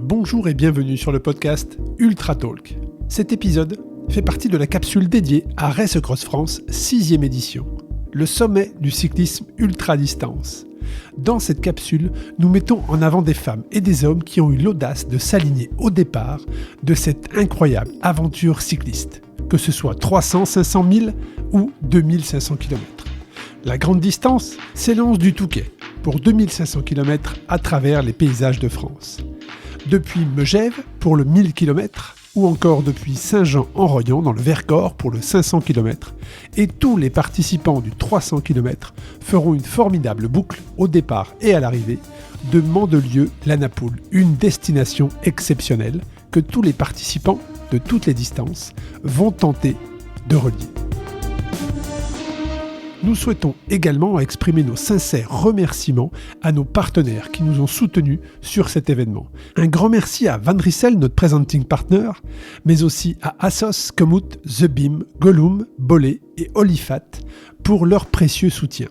Bonjour et bienvenue sur le podcast Ultra Talk. Cet épisode fait partie de la capsule dédiée à Race Cross France 6e édition, le sommet du cyclisme ultra-distance. Dans cette capsule, nous mettons en avant des femmes et des hommes qui ont eu l'audace de s'aligner au départ de cette incroyable aventure cycliste, que ce soit 300, 500 000 ou 2500 km. La grande distance s'élance du Touquet pour 2500 km à travers les paysages de France. Depuis Megève pour le 1000 km ou encore depuis Saint-Jean-en-Royan dans le Vercors pour le 500 km. Et tous les participants du 300 km feront une formidable boucle au départ et à l'arrivée de Mandelieu-la-Napoule, une destination exceptionnelle que tous les participants de toutes les distances vont tenter de relier. Nous souhaitons également exprimer nos sincères remerciements à nos partenaires qui nous ont soutenus sur cet événement. Un grand merci à Van Rissel, notre presenting partner, mais aussi à Assos, Komoot, The Beam, Gollum, Bollé et Olifat pour leur précieux soutien.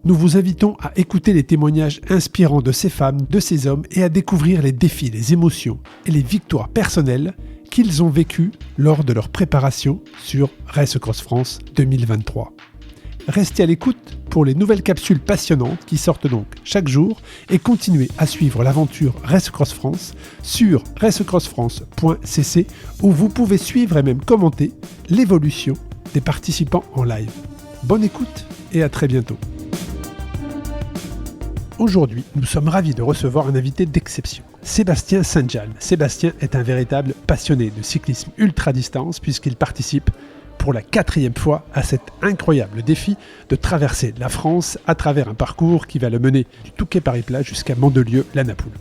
Nous vous invitons à écouter les témoignages inspirants de ces femmes, de ces hommes et à découvrir les défis, les émotions et les victoires personnelles qu'ils ont vécues lors de leur préparation sur Race Cross France 2023. Restez à l'écoute pour les nouvelles capsules passionnantes qui sortent donc chaque jour et continuez à suivre l'aventure Race Cross France sur racecrossfrance.cc où vous pouvez suivre et même commenter l'évolution des participants en live. Bonne écoute et à très bientôt. Aujourd'hui, nous sommes ravis de recevoir un invité d'exception, Sébastien Saint-Jalm. Sébastien est un véritable passionné de cyclisme ultra-distance puisqu'il participe pour la 4e fois à cet incroyable défi de traverser la France à travers un parcours qui va le mener du Touquet-Paris-Plage jusqu'à Mandelieu-la-Napoule.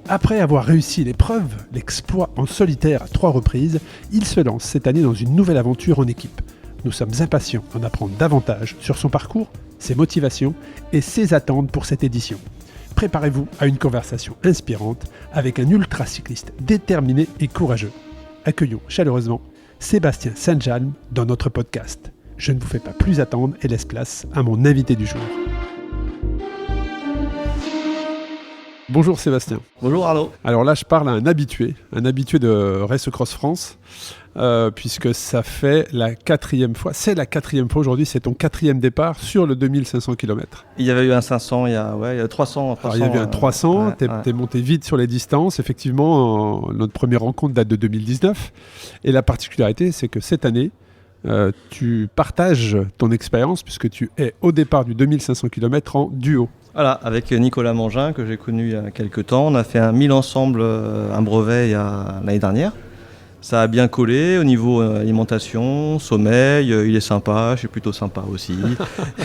Après avoir réussi l'épreuve, l'exploit en solitaire à 3 reprises, il se lance cette année dans une nouvelle aventure en équipe. Nous sommes impatients d'en apprendre davantage sur son parcours, ses motivations et ses attentes pour cette édition. Préparez-vous à une conversation inspirante avec un ultra-cycliste déterminé et courageux. Accueillons chaleureusement Sébastien Saint-Jalm dans notre podcast. Je ne vous fais pas plus attendre et laisse place à mon invité du jour. Bonjour Sébastien. Bonjour Arnaud. Alors là je parle à un habitué de Race Cross France, puisque ça fait la 4e fois, aujourd'hui, c'est ton 4e départ sur le 2500 km. Il y avait eu un 500, il y a 300. Alors il y avait un 300, t'es monté vite sur les distances, effectivement, notre première rencontre date de 2019, et la particularité c'est que cette année, tu partages ton expérience puisque tu es au départ du 2500 km en duo. Voilà, avec Nicolas Mangin que j'ai connu il y a quelques temps. On a fait un 1000 ensemble, un brevet l'année dernière. Ça a bien collé au niveau alimentation, sommeil, il est sympa, je suis plutôt sympa aussi.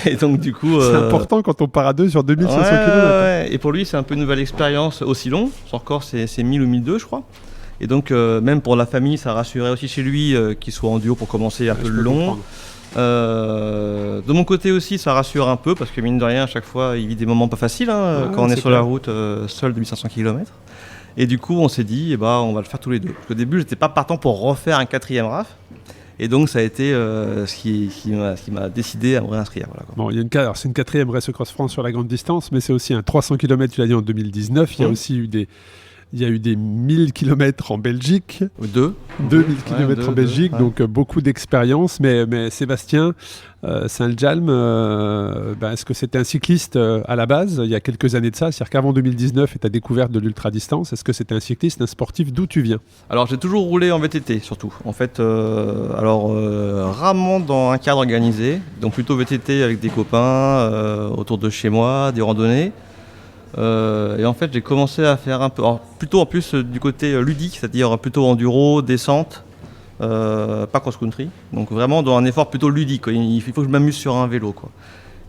Et donc du coup... C'est important quand on part à deux sur 2500 km. Ouais. Et pour lui c'est un peu une nouvelle expérience aussi long. Son record c'est 1000 ou 1002 je crois. Et donc même pour la famille ça rassurait aussi chez lui qu'il soit en duo pour commencer un peu long. De mon côté aussi ça rassure un peu parce que mine de rien à chaque fois il vit des moments pas faciles quand on est sur la route seul de 1500 km. Et du coup on s'est dit on va le faire tous les deux. Parce qu'au début j'étais pas partant pour refaire un 4e RAF. Et donc ça a été ce qui m'a décidé à me réinscrire. Voilà, quoi. Bon, c'est une 4e Race Cross France sur la grande distance, mais c'est aussi un 300 km, tu l'as dit, en 2019. Il y a aussi eu des 1000 km en Belgique. 2000 km en Belgique, donc beaucoup d'expérience. Mais Sébastien Saint-Jalm, est-ce que c'était un cycliste à la base, il y a quelques années de ça, c'est-à-dire qu'avant 2019 et ta découverte de l'ultra-distance, est-ce que c'était un cycliste, un sportif, d'où tu viens ? Alors j'ai toujours roulé en VTT surtout. En fait, rarement dans un cadre organisé, donc plutôt VTT avec des copains autour de chez moi, des randonnées. Et en fait j'ai commencé à faire un peu, plutôt en plus du côté ludique, c'est-à-dire plutôt enduro, descente, pas cross-country, donc vraiment dans un effort plutôt ludique, quoi. Il faut que je m'amuse sur un vélo, quoi.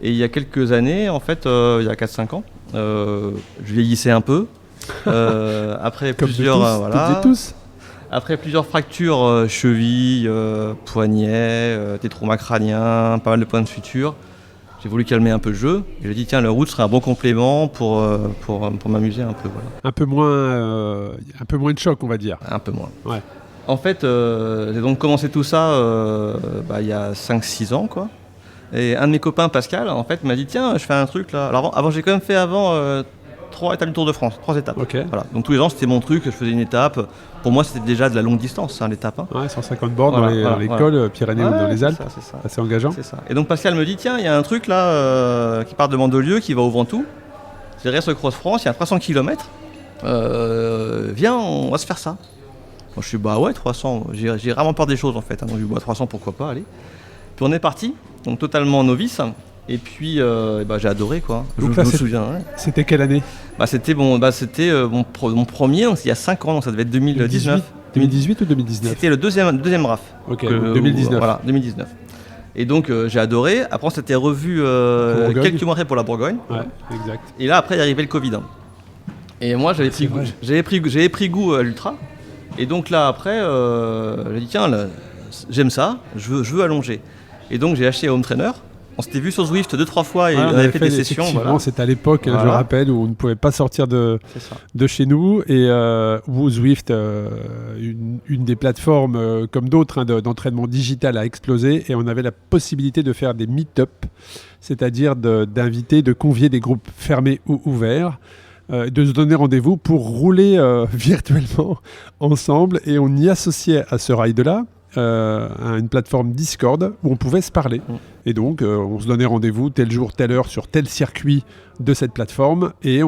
Et il y a quelques années, en fait, il y a 4-5 ans, je vieillissais un peu, après après plusieurs fractures, chevilles, poignets, des traumas crâniens, pas mal de points de suture. J'ai voulu calmer un peu le jeu. Et j'ai dit tiens, le route serait un bon complément pour m'amuser un peu. Voilà. Un peu moins de choc, on va dire. Un peu moins. Ouais. En fait, j'ai donc commencé tout ça il y a 5-6 ans, quoi. Et un de mes copains, Pascal, en fait, m'a dit tiens, je fais un truc là. Alors avant j'ai quand même fait 3 étapes du Tour de France, 3 étapes. Okay. Voilà. Donc tous les ans, c'était mon truc, je faisais une étape. Pour moi, c'était déjà de la longue distance, l'étape. Ouais, 150 bornes dans les cols Pyrénées ou dans les Alpes. C'est ça. Assez engageant. C'est ça. Et donc Pascal me dit, tiens, il y a un truc là qui part de Mandelieu, qui va au Ventoux. C'est le Race Cross France, il y a 300 km. Viens, on va se faire ça. Moi, je suis ouais, 300. J'ai vraiment peur des choses en fait. Donc je dis 300, pourquoi pas, allez. Puis on est parti, donc totalement novice. Et puis j'ai adoré quoi. Donc je me souviens. Ouais. C'était quelle année? C'était mon premier, donc, il y a 5 ans, donc ça devait être 2019. 2018 ou 2019? C'était le deuxième RAF. Ok, 2019. Voilà, 2019. Et donc j'ai adoré. Après on s'était revu quelques mois après pour la Bourgogne. Ouais, exact. Et là après il est arrivé le Covid. Et moi j'avais pris goût à l'ultra. Et donc là après j'ai dit tiens là, j'aime ça, je veux allonger. Et donc j'ai acheté un home trainer. On s'était vu sur Zwift 2-3 fois et on avait fait des sessions. Voilà. C'était à l'époque, je rappelle, où on ne pouvait pas sortir de chez nous. Et où Zwift, une des plateformes comme d'autres d'entraînement digital a explosé. Et on avait la possibilité de faire des meet-up, c'est-à-dire d'inviter, de convier des groupes fermés ou ouverts. De se donner rendez-vous pour rouler virtuellement ensemble. Et on y associait à ce ride-là à une plateforme Discord où on pouvait se parler. Et donc, on se donnait rendez-vous tel jour, telle heure sur tel circuit de cette plateforme. Et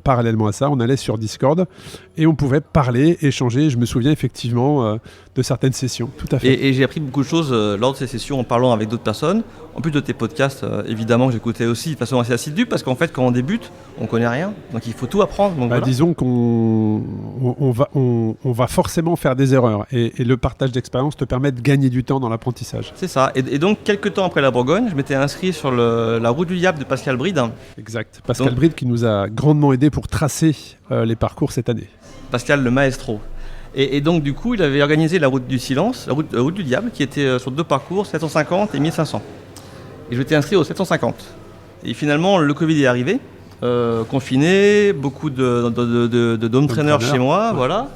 parallèlement à ça, on allait sur Discord et on pouvait parler, échanger. Je me souviens effectivement de certaines sessions. Tout à fait. Et j'ai appris beaucoup de choses lors de ces sessions en parlant avec d'autres personnes. En plus de tes podcasts, évidemment, que j'écoutais aussi de façon assez assidue parce qu'en fait, quand on débute, on connaît rien. Donc, il faut tout apprendre. Donc, voilà. Disons qu'on va forcément faire des erreurs. Et le partage d'expérience te permet de gagner du temps dans l'apprentissage. C'est ça. Et donc, quelques temps après la Bourgogne, je m'étais inscrit sur la route du Diable de Pascal Bride. Exact. Pascal Bride qui nous a grandement aidé pour tracer les parcours cette année. Pascal le maestro. Et donc du coup il avait organisé la route du silence, la route du diable qui était sur 2 parcours, 750 et 1500. Et je m'étais inscrit au 750. Et finalement le Covid est arrivé, confiné, beaucoup d'home trainers chez moi, ouais. Voilà.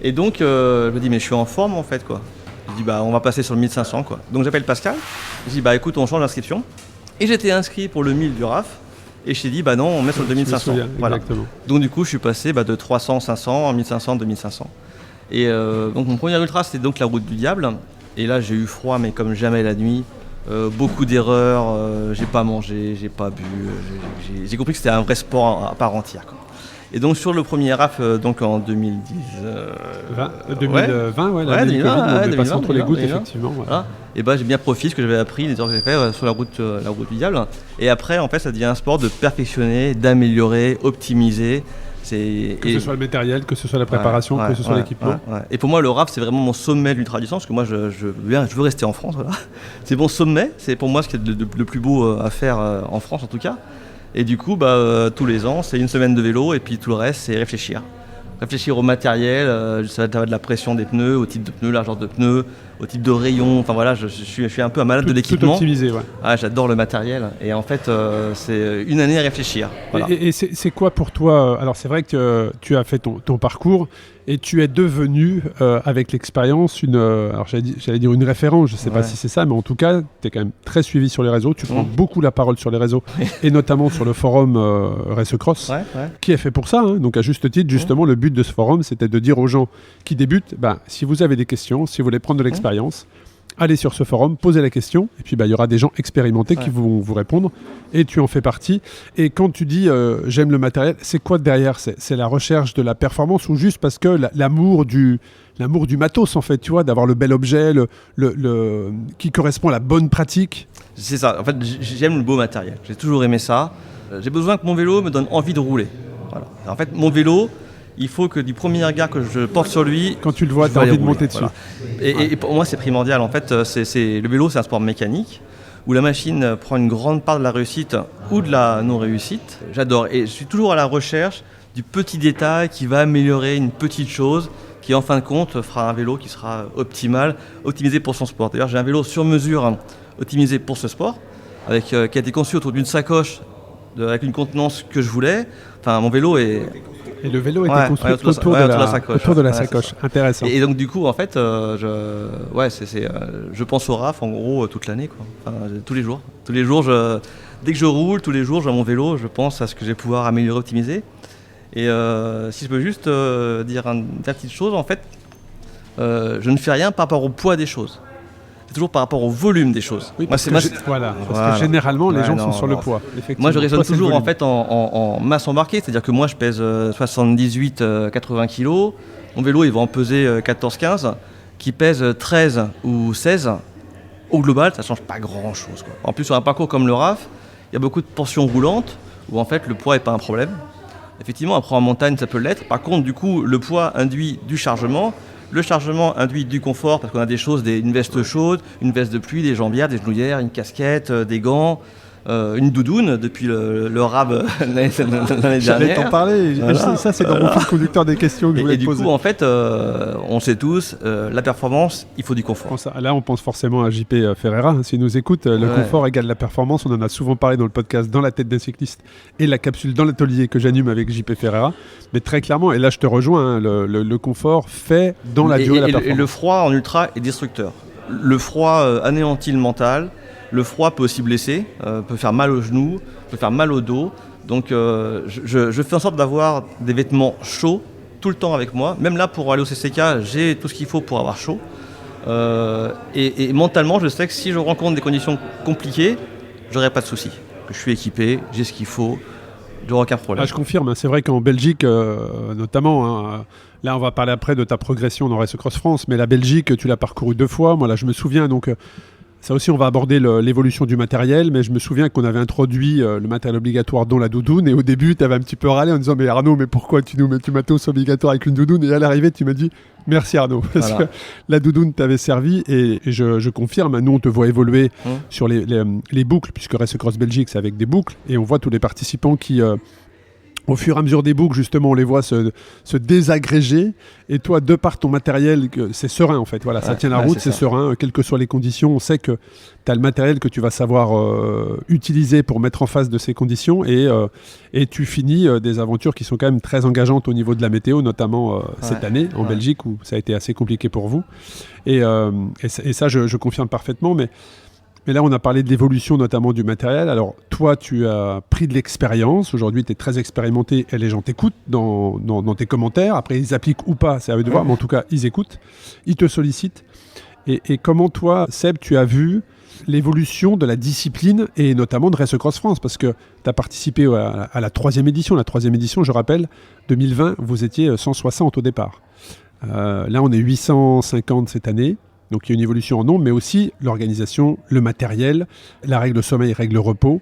Et donc je me dis mais je suis en forme en fait quoi. Je dis on va passer sur le 1500 quoi. Donc j'appelle Pascal, je dis écoute on change d'inscription. Et j'étais inscrit pour le 1000 du RAF. Et je t'ai dit, non, on met sur le 2500. Voilà. Donc du coup, je suis passé de 300, 500, 1500, 2500. Et donc mon premier ultra, c'était donc la route du diable. Et là, j'ai eu froid, mais comme jamais la nuit. Beaucoup d'erreurs, j'ai pas mangé, j'ai pas bu. J'ai compris que c'était un vrai sport à part entière, quoi. Et donc sur le premier RAF, donc en 2010... 2020, ouais, l'année du Covid, on est passé entre les gouttes, effectivement. Ouais. Voilà. Et j'ai bien profité ce que j'avais appris, les heures que j'ai fait sur la route du diable. Et après, en fait, ça devient un sport de perfectionner, d'améliorer, optimiser. Ce soit le matériel, que ce soit la préparation, que ce soit l'équipement. Ouais. Et pour moi, le RAF, c'est vraiment mon sommet de l'ultra-distance, parce que moi, je veux rester en France. Voilà. C'est mon sommet, c'est pour moi ce qui est le plus beau à faire en France, en tout cas. Et du coup, tous les ans, c'est une semaine de vélo, et puis tout le reste, c'est réfléchir. Réfléchir au matériel, ça va de la pression des pneus, au type de pneus, largeur de pneus, au type de rayon. Enfin voilà, je suis un peu un malade de l'équipement. Tout optimisé, ouais. Ah, j'adore le matériel. Et en fait, c'est une année à réfléchir. Voilà. Et c'est quoi pour toi? Alors c'est vrai que tu as fait ton parcours et tu es devenu, avec l'expérience, alors j'allais dire une référence, je ne sais pas si c'est ça, mais en tout cas, tu es quand même très suivi sur les réseaux. Tu prends beaucoup la parole sur les réseaux et notamment sur le forum Race Cross, qui est fait pour ça. Hein. Donc à juste titre, justement, le but de ce forum, c'était de dire aux gens qui débutent, si vous avez des questions, si vous voulez prendre de l'expérience, allez sur ce forum, posez la question, et puis il y aura des gens expérimentés qui vont vous répondre, et tu en fais partie. Et quand tu dis j'aime le matériel, c'est quoi derrière? C'est la recherche de la performance ou juste parce que l'amour du matos, en fait, tu vois, d'avoir le bel objet, qui correspond à la bonne pratique? C'est ça, en fait, j'aime le beau matériel, j'ai toujours aimé ça. J'ai besoin que mon vélo me donne envie de rouler. Voilà. En fait, mon vélo, il faut que du premier regard que je porte sur lui... Quand tu le vois, tu as envie de monter dessus. Voilà. Et pour moi, c'est primordial. En fait, le vélo, c'est un sport mécanique où la machine prend une grande part de la réussite ou de la non-réussite. J'adore. Et je suis toujours à la recherche du petit détail qui va améliorer une petite chose qui, en fin de compte, fera un vélo qui sera optimal, optimisé pour son sport. D'ailleurs, j'ai un vélo sur mesure optimisé pour ce sport, qui a été conçu autour d'une sacoche avec une contenance que je voulais. Enfin, mon vélo est... Et le vélo était construit autour de la sacoche. Intéressant. Et donc du coup, en fait, je pense au RAF en gros toute l'année, quoi. Enfin, tous les jours. Dès que je roule, tous les jours, j'ai mon vélo, je pense à ce que je vais pouvoir améliorer, optimiser. Et si je peux juste dire une petite chose, en fait, je ne fais rien par rapport au poids des choses. C'est toujours par rapport au volume des choses. Oui, parce que généralement, les gens sont sur le poids. Moi, je raisonne toujours en fait en masse embarquée, c'est-à-dire que moi, je pèse 78-80 kg. Mon vélo, il va en peser 14-15, qui pèse 13 ou 16. Au global, ça ne change pas grand-chose, quoi. En plus, sur un parcours comme le RAF, il y a beaucoup de portions roulantes où en fait le poids n'est pas un problème. Effectivement, après en montagne, ça peut l'être. Par contre, du coup, le poids induit du chargement. Le chargement induit du confort parce qu'on a des choses, une veste chaude, une veste de pluie, des jambières, des genouillères, une casquette, des gants, une doudoune depuis le RAB l'année dernière. J'allais t'en parler. Voilà. Ça, c'est dans mon fil conducteur des questions que je voulais te poser. Et du coup, en fait, on sait tous, la performance, il faut du confort. Là, on pense forcément à JP Ferreira. S'il nous écoute, le confort égale la performance. On en a souvent parlé dans le podcast Dans la tête d'un cycliste et la capsule Dans l'atelier que j'anime avec JP Ferreira. Mais très clairement, et là, je te rejoins, le confort fait dans la durée la performance. Et le froid en ultra est destructeur. Le froid anéantit le mental. Le froid peut aussi blesser, peut faire mal aux genoux, peut faire mal au dos. Donc je fais en sorte d'avoir des vêtements chauds tout le temps avec moi. Même là, pour aller au CCK, j'ai tout ce qu'il faut pour avoir chaud. Et mentalement, je sais que si je rencontre des conditions compliquées, j'aurai pas de soucis. Que je suis équipé, j'ai ce qu'il faut, j'aurai aucun problème. Je confirme, c'est vrai qu'en Belgique, notamment, là on va parler après de ta progression dans Race Cross France, mais la Belgique, tu l'as parcouru 2 fois. Moi là, je me souviens donc... Ça aussi, on va aborder l'évolution du matériel, mais je me souviens qu'on avait introduit le matériel obligatoire dont la doudoune, et au début, tu avais un petit peu râlé en disant « Mais Arnaud, mais pourquoi tu nous mets du matos obligatoire avec une doudoune ?» Et à l'arrivée, tu m'as dit « Merci Arnaud », parce que la doudoune t'avait servi, et je confirme, nous on te voit évoluer sur les boucles, puisque Race Cross Belgique, c'est avec des boucles, et on voit tous les participants qui... au fur et à mesure des boucles, justement, on les voit se désagréger. Et toi, de par ton matériel, c'est serein en fait. Voilà, ça tient la route, c'est serein. Quelles que soient les conditions, on sait que tu as le matériel que tu vas savoir utiliser pour mettre en face de ces conditions. Et tu finis des aventures qui sont quand même très engageantes au niveau de la météo, notamment cette année en Belgique où ça a été assez compliqué pour vous. Et ça, je confirme parfaitement. Mais là, on a parlé de l'évolution notamment du matériel. Alors, toi, tu as pris de l'expérience. Aujourd'hui, tu es très expérimenté et les gens t'écoutent dans tes commentaires. Après, ils appliquent ou pas, c'est à eux de voir. Mais en tout cas, ils écoutent, ils te sollicitent. Et comment, toi, Seb, tu as vu l'évolution de la discipline et notamment de Race Cross France? Parce que tu as participé à la 3e édition. La 3e édition, je rappelle, 2020, vous étiez 160 au départ. Là, on est 850 cette année. Donc il y a une évolution en nombre, mais aussi l'organisation, le matériel, la règle sommeil, règle repos.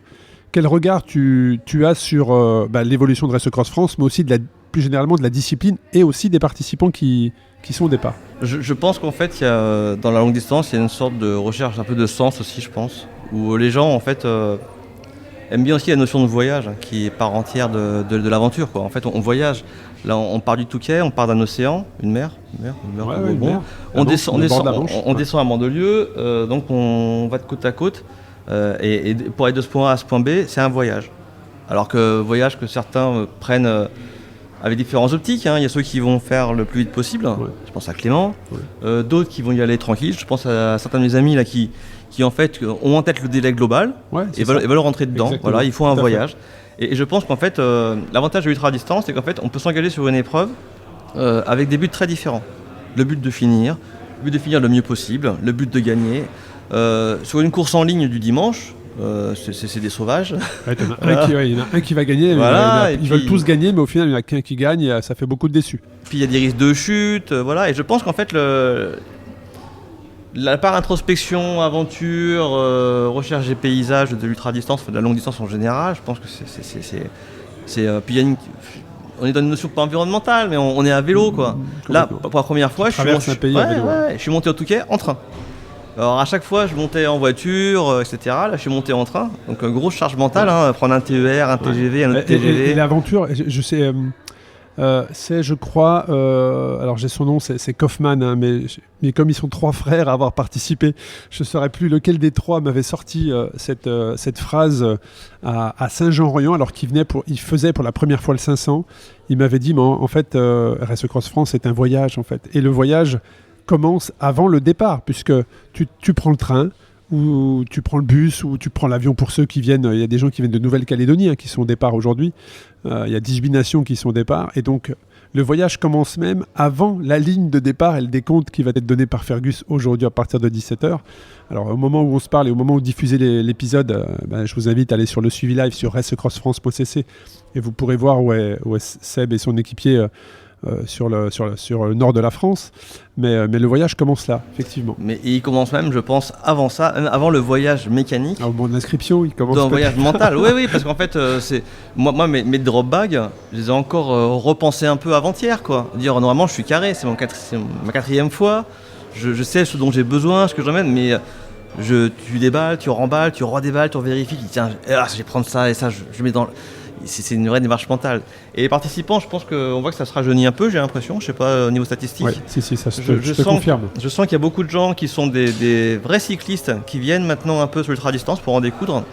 Quel regard tu as sur l'évolution de Race Cross France, mais aussi plus généralement de la discipline et aussi des participants qui sont au départ? Je pense qu'en fait, dans la longue distance, il y a une sorte de recherche un peu de sens aussi, je pense, où les gens en fait aiment bien aussi la notion de voyage, qui est part entière de l'aventure, quoi. En fait, on voyage. Là, on part du Touquet, on part d'un océan, une mer. On descend à Mandelieu, donc on va de côte à côte. Et pour aller de ce point A à ce point B, c'est un voyage. Alors que voyage que certains prennent avec différentes optiques. Il y a ceux qui vont faire le plus vite possible. Je pense à Clément. D'autres qui vont y aller tranquille. Je pense à certains de mes amis là qui en fait ont en tête le délai global et veulent rentrer dedans. Exactement. Voilà, il faut un voyage. Et je pense qu'en fait, l'avantage de l'ultra-distance, c'est qu'en fait, on peut s'engager sur une épreuve avec des buts très différents. Le but de finir le mieux possible, le but de gagner. Sur une course en ligne du dimanche, c'est des sauvages. Il y en a un qui va gagner, ils veulent tous gagner, mais au final, il n'y en a qu'un qui gagne, et ça fait beaucoup de déçus. Puis il y a des risques de chute, et je pense qu'en fait, la part introspection, aventure, recherche des paysages de l'ultra-distance, de la longue distance en général, je pense que puis on est dans une notion pas environnementale, mais on est à vélo, quoi. Là, pour la première fois, je suis monté au Touquet en train. Alors à chaque fois, je montais en voiture, etc. Là, je suis monté en train, donc grosse charge mentale, prendre un TER, un TGV, un autre TGV. Et l'aventure, je sais... c'est, je crois, alors j'ai son nom, c'est Kaufmann, mais comme ils sont 3 frères à avoir participé, je ne saurais plus lequel des 3 m'avait sorti cette phrase à Saint-Jean-Royan, alors qu'il faisait pour la première fois le 500. Il m'avait dit, mais en fait, Race Cross France, c'est un voyage, en fait. Et le voyage commence avant le départ, puisque tu prends le train, ou tu prends le bus, ou tu prends l'avion pour ceux qui viennent. Il y a des gens qui viennent de Nouvelle-Calédonie qui sont au départ aujourd'hui. Il y a 18 nations qui sont au départ. Et donc, le voyage commence même avant la ligne de départ et le décompte qui va être donné par Fergus aujourd'hui à partir de 17h. Alors, au moment où on se parle et au moment où diffusez l'épisode, je vous invite à aller sur le suivi live sur racecrossfrance.cc et vous pourrez voir où est Seb et son équipier sur le nord de la France. Mais le voyage commence là, effectivement. Mais il commence même, je pense, avant ça, avant le voyage mécanique. Au moment de l'inscription, il commence. Dans le voyage mental, oui, parce qu'en fait, moi mes drop bags, je les ai encore repensés un peu avant-hier, quoi. Dire, normalement, je suis carré, c'est ma 4e fois, je sais ce dont j'ai besoin, ce que j'emmène, mais tu déballes, tu remballes, tu redéballes, tu vérifies, tu dis, tiens, je vais prendre ça et ça, je mets dans... C'est une vraie démarche mentale. Et les participants, je pense qu'on voit que ça se rajeunit un peu, j'ai l'impression, je sais pas, au niveau statistique. Oui, si, ça je te confirme. Je sens qu'il y a beaucoup de gens qui sont des vrais cyclistes qui viennent maintenant un peu sur l'ultra-distance pour en découdre.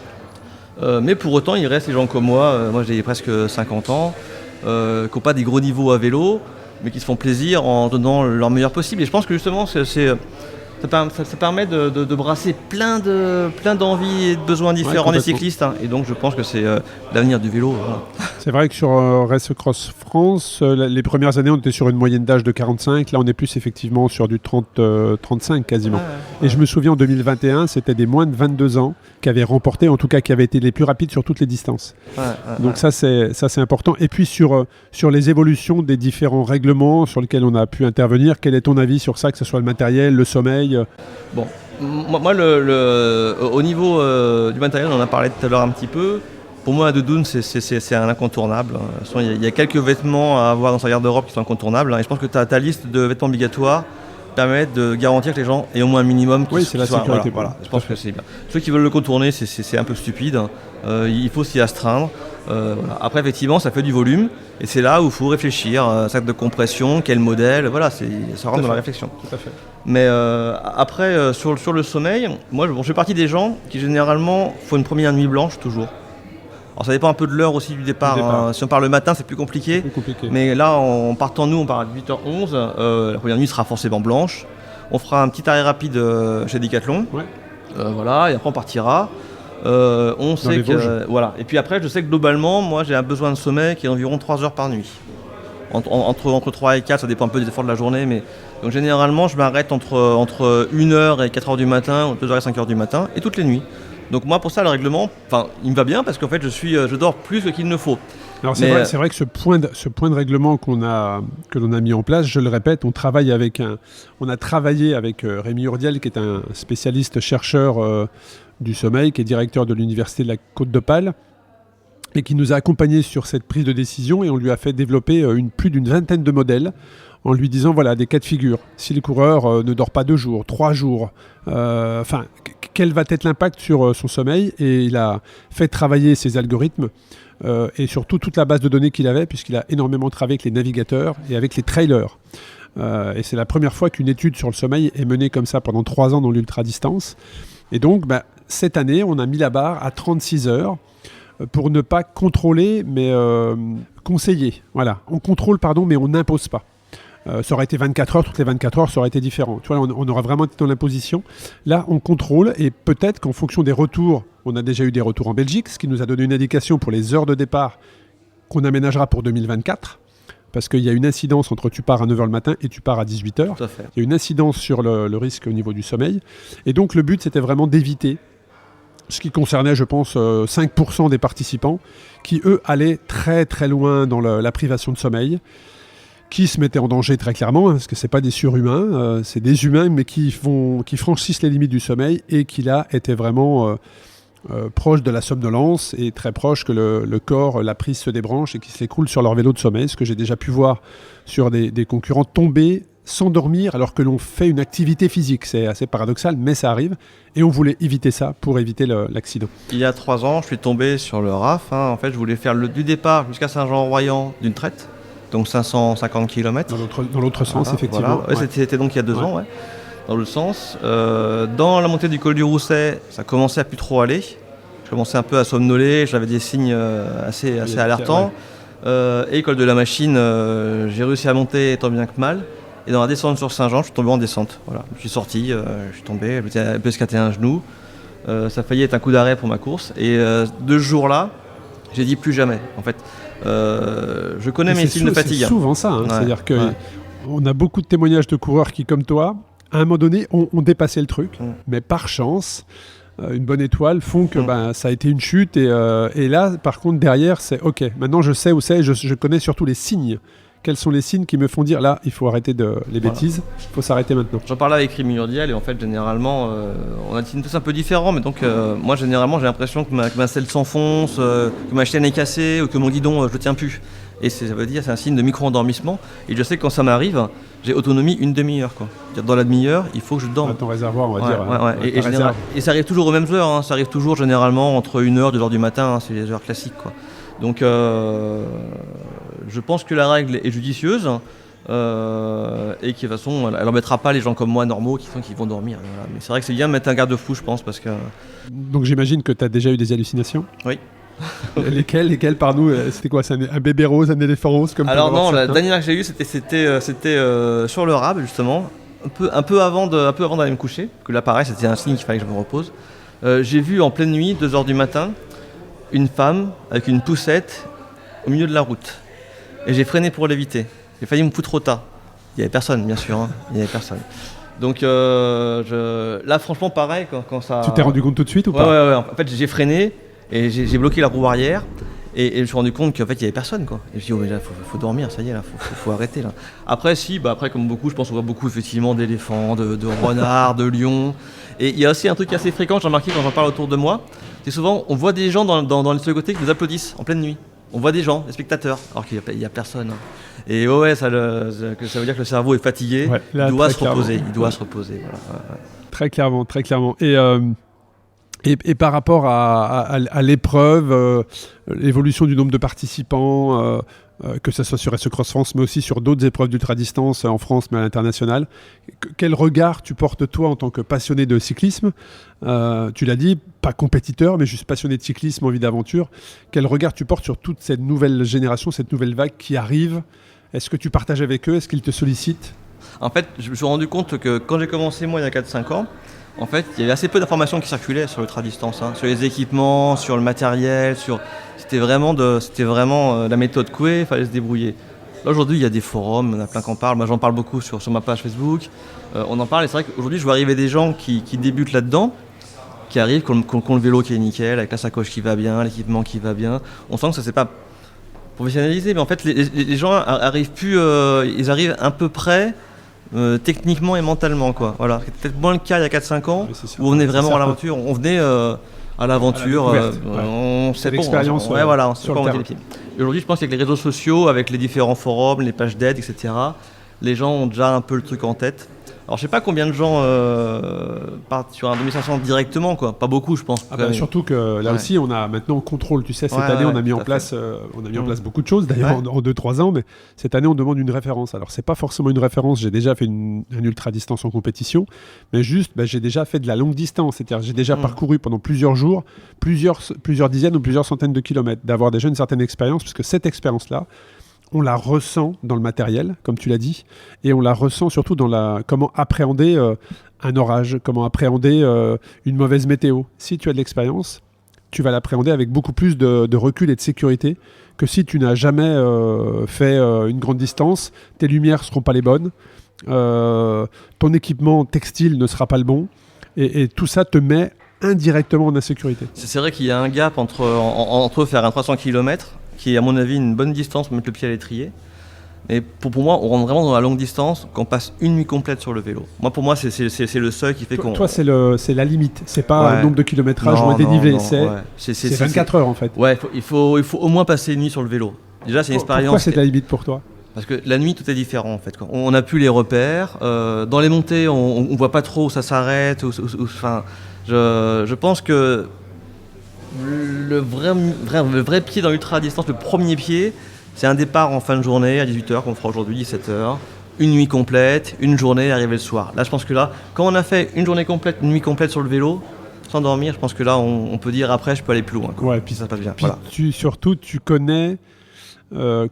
Mais pour autant, il reste les gens comme moi j'ai presque 50 ans, qui n'ont pas des gros niveaux à vélo, mais qui se font plaisir en donnant leur meilleur possible. Et je pense que justement, ça permet de brasser plein d'envies et de besoins différents des cyclistes. Et donc je pense que c'est l'avenir du vélo. Voilà. C'est vrai que sur Race Cross France, les premières années, on était sur une moyenne d'âge de 45. Là, on est plus effectivement sur du 30-35 quasiment. Et je me souviens, en 2021, c'était des moins de 22 ans qui avaient remporté, en tout cas qui avaient été les plus rapides sur toutes les distances. Donc ça, c'est important. Et puis sur les évolutions des différents règlements sur lesquels on a pu intervenir, quel est ton avis sur ça, que ce soit le matériel, le sommeil? Bon, moi au niveau du matériel, on en a parlé tout à l'heure un petit peu. Pour moi, la doudoune, c'est un incontournable. Il y a quelques vêtements à avoir dans sa garde-robe qui sont incontournables. Et je pense que ta liste de vêtements obligatoires permet de garantir que les gens aient au moins un minimum. C'est la sécurité. Voilà. Je pense que c'est bien. Ceux qui veulent le contourner, c'est un peu stupide. Il faut s'y astreindre. Voilà. Après, effectivement, ça fait du volume. Et c'est là où il faut réfléchir. Sac de compression, quel modèle. Voilà, ça rentre dans la réflexion. Tout à fait. Mais après, sur le sommeil, moi, je fais partie des gens qui, généralement, font une première nuit blanche, toujours. Alors ça dépend un peu de l'heure aussi du départ. Si on part le matin, c'est plus compliqué. Mais là, en partant, nous, on part à 8h11. La première nuit sera forcément blanche. On fera un petit arrêt rapide chez Decathlon. Ouais. Voilà, et après on partira. On sait que voilà. Et puis après, je sais que globalement, moi, j'ai un besoin de sommeil qui est environ 3 heures par nuit. Entre 3 et 4, ça dépend un peu des efforts de la journée. Mais donc généralement, je m'arrête entre 1h et 4h du matin, ou 2h et 5h du matin, et toutes les nuits. Donc moi pour ça le règlement, il me va bien parce qu'en fait je dors plus qu'il ne faut. Alors c'est vrai que ce point de règlement que l'on a mis en place, je le répète, on a travaillé avec Rémi Urdiel qui est un spécialiste chercheur du sommeil, qui est directeur de l'université de la Côte d'Opale et qui nous a accompagnés sur cette prise de décision, et on lui a fait développer plus d'une vingtaine de modèles en lui disant voilà des cas de figure. Si le coureur ne dort pas 2 jours, 3 jours, quel va être l'impact sur son sommeil? Et il a fait travailler ses algorithmes et surtout toute la base de données qu'il avait, puisqu'il a énormément travaillé avec les navigateurs et avec les trailers. Et c'est la première fois qu'une étude sur le sommeil est menée comme ça pendant 3 ans dans l'ultra-distance. Et donc, cette année, on a mis la barre à 36 heures pour ne pas contrôler, mais conseiller. Voilà. On contrôle, mais on n'impose pas. Ça aurait été 24 heures, toutes les 24 heures, ça aurait été différent. Tu vois, on aurait vraiment été dans l'imposition. Là, on contrôle, et peut-être qu'en fonction des retours, on a déjà eu des retours en Belgique, ce qui nous a donné une indication pour les heures de départ qu'on aménagera pour 2024, parce qu'il y a une incidence entre tu pars à 9h le matin et tu pars à 18h. Tout à fait. Il y a une incidence sur le risque au niveau du sommeil. Et donc, le but, c'était vraiment d'éviter ce qui concernait, je pense, 5% des participants qui, eux, allaient très, très loin dans la privation de sommeil, qui se mettaient en danger très clairement, parce que ce n'est pas des surhumains, c'est des humains, mais qui franchissent les limites du sommeil et qui, là, étaient vraiment proches de la somnolence et très proches que le corps, la prise se débranche et qui s'écroule sur leur vélo de sommeil, ce que j'ai déjà pu voir sur des concurrents tomber sans dormir alors que l'on fait une activité physique. C'est assez paradoxal, mais ça arrive. Et on voulait éviter ça pour éviter l'accident. Il y a 3 ans, je suis tombé sur le RAF. En fait, je voulais faire du départ jusqu'à Saint-Jean-Royan d'une traite. Donc 550 km. Dans l'autre sens, effectivement. Voilà. Ouais. C'était donc il y a 2 ans, dans l'autre sens. Dans la montée du col du Rousset, ça commençait à plus trop aller. Je commençais un peu à somnoler, j'avais des signes assez alertants. Et col de la Machine, j'ai réussi à monter tant bien que mal. Et dans la descente sur Saint-Jean, je suis tombé en descente. Voilà. Je suis sorti, je suis tombé, j'ai un peu escaté un genou. Ça a failli être un coup d'arrêt pour ma course. Et de ce jour-là, j'ai dit plus jamais. En fait, je connais mes signes de fatigue. C'est souvent ça. C'est-à-dire qu'on a beaucoup de témoignages de coureurs qui, comme toi, à un moment donné, ont dépassé le truc. Mais par chance, une bonne étoile font que ça a été une chute. Et là, par contre, derrière, c'est OK. Maintenant, je sais où c'est. Je connais surtout les signes. Quels sont les signes qui me font dire là, il faut arrêter les bêtises, il faut s'arrêter maintenant. J'en parlais avec Rémi Urdiel et en fait, généralement, on a des signes tous un peu différents, mais donc moi, généralement, j'ai l'impression que ma selle s'enfonce, que ma chaîne est cassée ou que mon guidon, je le tiens plus. Et ça veut dire c'est un signe de micro-endormissement. Et je sais que quand ça m'arrive, j'ai autonomie une demi-heure. Dans la demi-heure, il faut que je dorme. Ton réservoir, on va dire. Et ça arrive toujours aux mêmes heures. Ça arrive toujours généralement entre 1h et 2h du matin. C'est les heures classiques. Donc je pense que la règle est judicieuse et que de toute façon, elle n'embêtera pas les gens comme moi normaux qui vont dormir. Voilà. Mais c'est vrai que c'est bien de mettre un garde-fou, je pense. Parce que... Donc j'imagine que tu as déjà eu des hallucinations. Oui. Lesquelles par nous c'était quoi? C'est un bébé rose, un éléphant rose comme Alors non, la dernière que j'ai eue c'était sur le Rab justement, un peu avant d'aller me coucher. Que là pareil, c'était un signe qu'il fallait que je me repose. J'ai vu en pleine nuit, 2h du matin, une femme avec une poussette au milieu de la route. Et j'ai freiné pour l'éviter. J'ai failli me foutre au tas. Il n'y avait personne, bien sûr. Il n'y avait personne. Donc là, franchement, pareil, quand ça... Tu t'es rendu compte tout de suite ou pas? Ouais. En fait, j'ai freiné et j'ai bloqué la roue arrière. Et je me suis rendu compte qu'en fait, il n'y avait personne. Et je me suis dit, mais là, faut dormir, ça y est, là, faut arrêter. Là. Après, comme beaucoup, je pense qu'on voit beaucoup, effectivement, d'éléphants, de renards, de lions. Et il y a aussi un truc assez fréquent, j'ai remarqué quand j'en parle autour de moi, c'est souvent, on voit des gens dans les côtés qui nous applaudissent en pleine nuit. On voit des gens, des spectateurs, alors qu'il n'y a personne. Et ça veut dire que le cerveau est fatigué, il doit se reposer. Voilà. Très clairement. Et par rapport à l'épreuve, l'évolution du nombre de participants, que ce soit sur SE Cross France, mais aussi sur d'autres épreuves d'ultra-distance en France, mais à l'international, quel regard tu portes toi en tant que passionné de cyclisme? Tu l'as dit, pas compétiteur, mais juste passionné de cyclisme, envie d'aventure. Quel regard tu portes sur toute cette nouvelle génération, cette nouvelle vague qui arrive? Est-ce que tu partages avec eux? Est-ce qu'ils te sollicitent? En fait, je me suis rendu compte que quand j'ai commencé, moi, il y a 4-5 ans, en fait, il y avait assez peu d'informations qui circulaient sur l'ultra-distance, sur les équipements, sur le matériel, c'était vraiment la méthode Coué, il fallait se débrouiller. Là, aujourd'hui, il y a des forums, on a plein qui en parlent. Moi, j'en parle beaucoup sur ma page Facebook. On en parle et c'est vrai qu'aujourd'hui, je vois arriver des gens qui débutent là-dedans, qui arrivent, qui ont le vélo qui est nickel, avec la sacoche qui va bien, l'équipement qui va bien. On sent que ça s'est pas professionnalisé, mais en fait, les gens arrivent ils arrivent à peu près techniquement et mentalement. Voilà. C'était peut-être moins le cas il y a 4-5 ans, où on venait vraiment à l'aventure. On venait à l'aventure, on sait pas, on sait pas où on met les pieds. Et aujourd'hui, je pense qu'avec les réseaux sociaux, avec les différents forums, les pages d'aide, etc., les gens ont déjà un peu le truc en tête. Alors, je sais pas combien de gens partent sur un 2500 directement, pas beaucoup, je pense. Surtout que là aussi, maintenant on contrôle. Tu sais, cette année, on a mis en place beaucoup de choses, d'ailleurs en 2-3 ans, mais cette année, on demande une référence. Alors, c'est pas forcément une référence. J'ai déjà fait un ultra-distance en compétition, mais juste, j'ai déjà fait de la longue distance. C'est-à-dire, j'ai déjà parcouru pendant plusieurs jours, plusieurs dizaines ou plusieurs centaines de kilomètres, d'avoir déjà une certaine expérience, parce que cette expérience-là, on la ressent dans le matériel, comme tu l'as dit, et on la ressent surtout dans comment appréhender un orage, comment appréhender une mauvaise météo. Si tu as de l'expérience, tu vas l'appréhender avec beaucoup plus de recul et de sécurité que si tu n'as jamais fait une grande distance. Tes lumières ne seront pas les bonnes, ton équipement textile ne sera pas le bon, et tout ça te met indirectement en insécurité. C'est vrai qu'il y a un gap entre faire un 300 km, qui est à mon avis une bonne distance pour mettre le pied à l'étrier. Mais pour moi, on rentre vraiment dans la longue distance quand on passe une nuit complète sur le vélo. Pour moi, c'est le seuil qui fait qu'on... Toi, c'est la limite. C'est pas le nombre de kilométrages ou un dénivelé. C'est 24 heures en fait. Ouais, il faut au moins passer une nuit sur le vélo. Déjà, c'est une expérience... Pourquoi c'est la limite pour toi? Parce que la nuit, tout est différent en fait. On n'a plus les repères. Dans les montées, on ne voit pas trop où ça s'arrête. Je pense que le vrai pied dans l'ultra-distance, le premier pied, c'est un départ en fin de journée à 18h, qu'on fera aujourd'hui, 17h, une nuit complète, une journée, arriver le soir. Là, je pense que quand on a fait une journée complète, une nuit complète sur le vélo, sans dormir, je pense que là, on peut dire après, je peux aller plus loin. Puis ça passe bien. Puis surtout, tu connais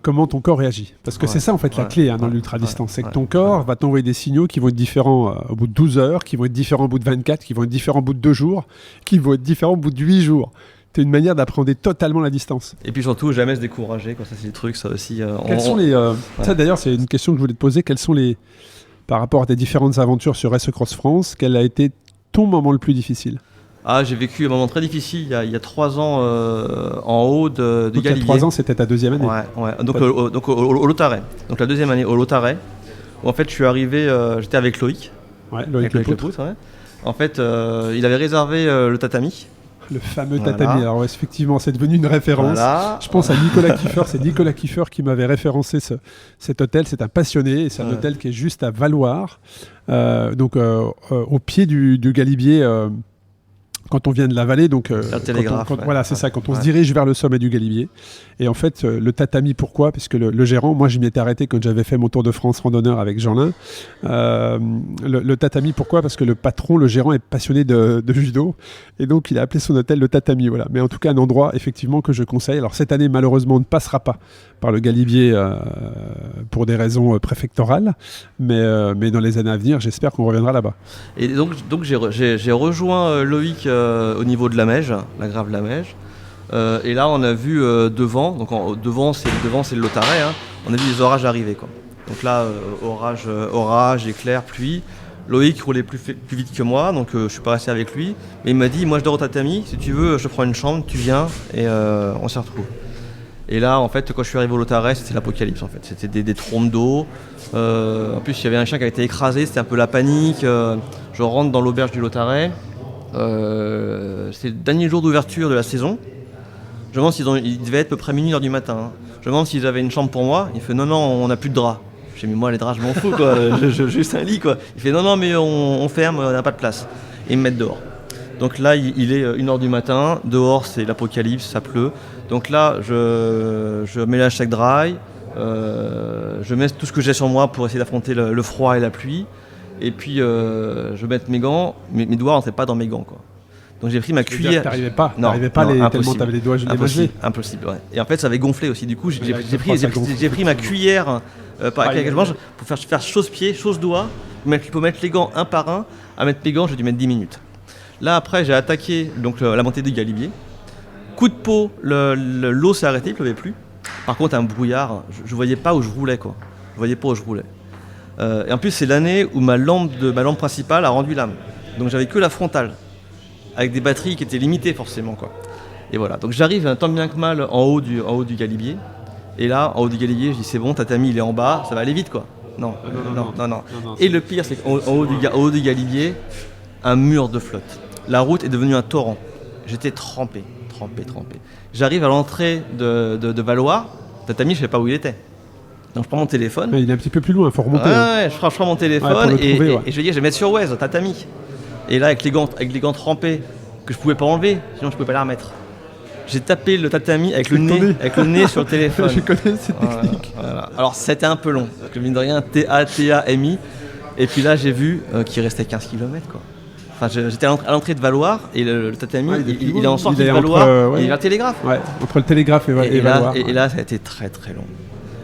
comment ton corps réagit. Parce que c'est ça en fait la clé dans l'ultra-distance. C'est que ton corps va t'envoyer des signaux qui vont être différents au bout de 12 heures, qui vont être différents au bout de 24, qui vont être différents au bout de 2 jours, qui vont être différents au bout de 8 jours. C'est une manière d'appréhender totalement la distance. Et puis surtout, jamais se décourager. Quoi. Ça, c'est le truc, ça aussi. Quels sont les... Ça d'ailleurs, c'est une question que je voulais te poser. Quels sont les... Par rapport à tes différentes aventures sur Race Cross France, quel a été ton moment le plus difficile ? J'ai vécu un moment très difficile il y a 3 ans en haut de Galibier. Il y a 3 ans, c'était ta deuxième année. Ouais. Donc au Lautaret. Donc la deuxième année au Lautaret. Où en fait, je suis arrivé, j'étais avec Loïc. Ouais, Loïc Le Poutre. En fait, il avait réservé le tatami. Le fameux tatami. Alors effectivement, c'est devenu une référence. Je pense à Nicolas Kiefer. C'est Nicolas Kiefer qui m'avait référencé cet hôtel. C'est un passionné. Et c'est un hôtel qui est juste à Valloire. Au pied du Galibier. Quand on vient de la vallée, donc voilà, c'est ça, quand on se dirige vers le sommet du Galibier. Et en fait, le tatami, pourquoi ? Parce que le gérant, moi je m'y étais arrêté quand j'avais fait mon Tour de France randonneur avec Jeanlin. Le tatami, pourquoi ? Parce que le patron, le gérant est passionné de judo. Et donc il a appelé son hôtel le tatami. Voilà. Mais en tout cas, un endroit effectivement que je conseille. Alors cette année, malheureusement, on ne passera pas par le Galibier pour des raisons préfectorales. Mais dans les années à venir, j'espère qu'on reviendra là-bas. Et donc j'ai rejoint Loïc au niveau de la Meige, la Grave la Meige. Et là, on a vu devant, donc devant c'est le Lautaret, on a vu les orages arriver, quoi. Donc là, orage, éclair, pluie. Loïc roulait plus vite que moi, donc je suis pas resté avec lui. Mais il m'a dit, moi je dors au tatami, si tu veux, je te prends une chambre, tu viens et on s'y retrouve. Et là, en fait, quand je suis arrivé au Lautaret, c'était l'apocalypse, en fait. C'était des trompes d'eau. En plus, il y avait un chien qui avait été écrasé, c'était un peu la panique. Je rentre dans l'auberge du Lautaret. C'est le dernier jour d'ouverture de la saison. Je me demande il devait être à peu près minuit, 1h du matin. Je me demande s'ils avaient une chambre pour moi. Il fait non, on n'a plus de draps. J'ai dit mais moi les draps je m'en fous quoi. Juste un lit quoi. Il fait non mais on ferme, on n'a pas de place. Et ils me mettent dehors. Donc là il est 1h du matin. Dehors c'est l'apocalypse, ça pleut. Donc là je mets la check dry. Je mets tout ce que j'ai sur moi pour essayer d'affronter le froid et la pluie. Et puis je mets mes gants, mes doigts rentraient pas dans mes gants quoi. Donc j'ai pris ma cuillère. T'arrivais pas tellement t'avais les doigts impossible, ouais. Et en fait ça avait gonflé aussi. Du coup j'ai pris ma cuillère avec laquelle je mange pour faire chausse-pied, chausse-doigt, pour mettre les gants un par un. À mettre mes gants, j'ai dû mettre 10 minutes. Là après j'ai attaqué donc la montée du Galibier. Coup de peau, l'eau s'est arrêtée, il pleuvait plus. Par contre un brouillard, je voyais pas où je roulais quoi. Je voyais pas où je roulais. Et en plus c'est l'année où ma lampe principale a rendu l'âme. Donc j'avais que la frontale, avec des batteries qui étaient limitées forcément quoi. Et voilà, donc j'arrive tant bien que mal en haut du Galibier. Et là, en haut du Galibier, je dis c'est bon, tatami il est en bas, ça va aller vite quoi. Non. Et le pire c'est qu'en haut du Galibier, un mur de flotte. La route est devenue un torrent. J'étais trempé. J'arrive à l'entrée de Valloire, tatami je sais pas où il était. Donc je prends mon téléphone. Mais il est un petit peu plus loin, il faut remonter. Je prends mon téléphone et je vais dire je vais mettre sur Waze, tatami. Et là avec les gants trempés que je pouvais pas enlever, sinon je pouvais pas les remettre. J'ai tapé le tatami avec le nez sur le téléphone. Je connais cette technique. Voilà. Alors c'était un peu long, parce que mine de rien, TAMI. Et puis là j'ai vu qu'il restait 15 km quoi. Enfin, j'étais à l'entrée de Valloire et le tatami, il est en sortie de Valloire, il est vers le Télégraphe. Ouais, entre le Télégraphe et Valloire. Et là ça a été très très long.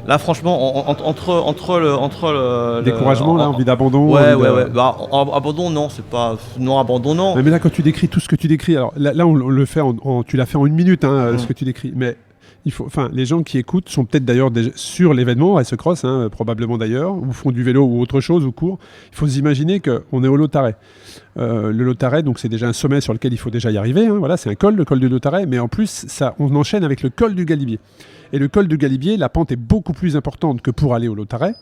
Là, franchement, entre le découragement, envie d'abandon. Ouais. Bah, abandon, non, c'est pas. Non, abandon, non. Mais là, quand tu décris tout ce que tu décris, alors là on le fait, tu l'as fait en 1 minute, ce que tu décris. Mais les gens qui écoutent sont peut-être d'ailleurs sur l'événement Race Cross, probablement d'ailleurs, ou font du vélo ou autre chose, ou courent. Il faut s'imaginer qu'on est au Lautaret. Le Lautaret, donc c'est déjà un sommet sur lequel il faut déjà y arriver. Voilà, c'est un col, le col du Lautaret, mais en plus, on enchaîne avec le col du Galibier. Et le col du Galibier, la pente est beaucoup plus importante que pour aller au Lautaret.